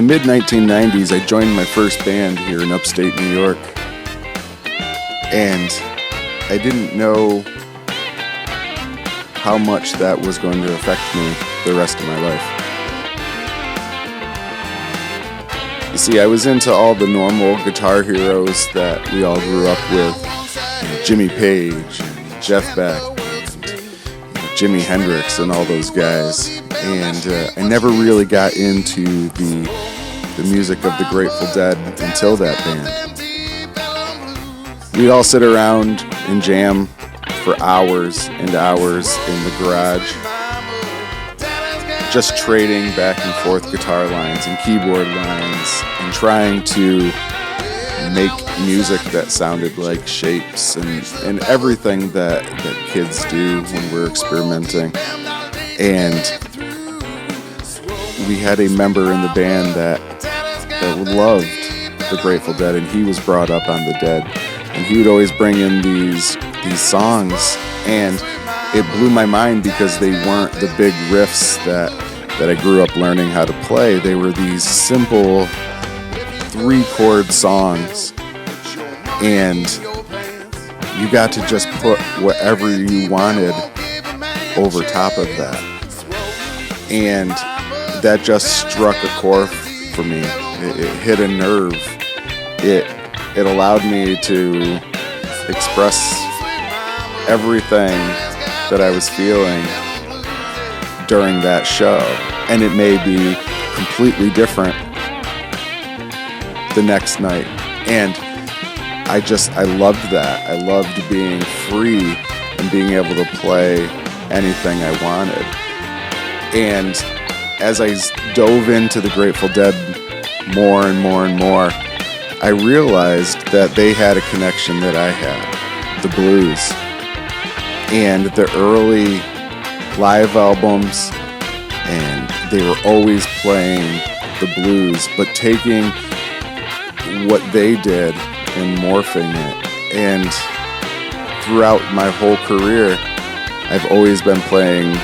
mid-1990s, I joined my first band here in upstate New York, and I didn't know how much that was going to affect me the rest of my life. You see, I was into all the normal guitar heroes that we all grew up with, Jimmy Page, and Jeff Beck, and Jimi Hendrix, and all those guys. And I never really got into the music of the Grateful Dead until that band. We'd all sit around and jam for hours and hours in the garage, just trading back and forth guitar lines and keyboard lines and trying to make music that sounded like Shapes and everything that kids do when we're experimenting. And we had a member in the band that loved the Grateful Dead, and he was brought up on the Dead, and he would always bring in these songs, and it blew my mind because they weren't the big riffs that I grew up learning how to play. They were these simple 3-chord songs, and you got to just put whatever you wanted over top of that, and that just struck a chord for me. It hit a nerve. It allowed me to express everything that I was feeling during that show, and it may be completely different the next night. And I loved that. I loved being free and being able to play anything I wanted. And as I dove into the Grateful Dead more and more and more, I realized that they had a connection that I had, the blues. And the early live albums, and they were always playing the blues, but taking what they did and morphing it. And throughout my whole career, I've always been playing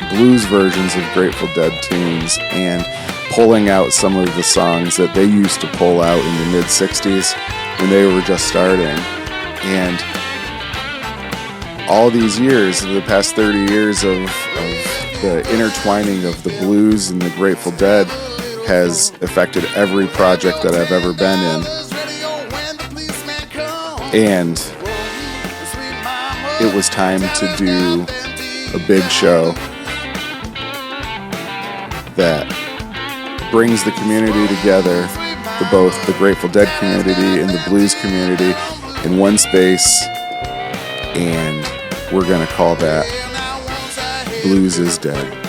blues versions of Grateful Dead tunes and pulling out some of the songs that they used to pull out in the mid-60s when they were just starting. And all these years, the past 30 years of the intertwining of the blues and the Grateful Dead has affected every project that I've ever been in. And it was time to do a big show that brings the community together, both the Grateful Dead community and the blues community in one space, and we're going to call that Blues is Dead.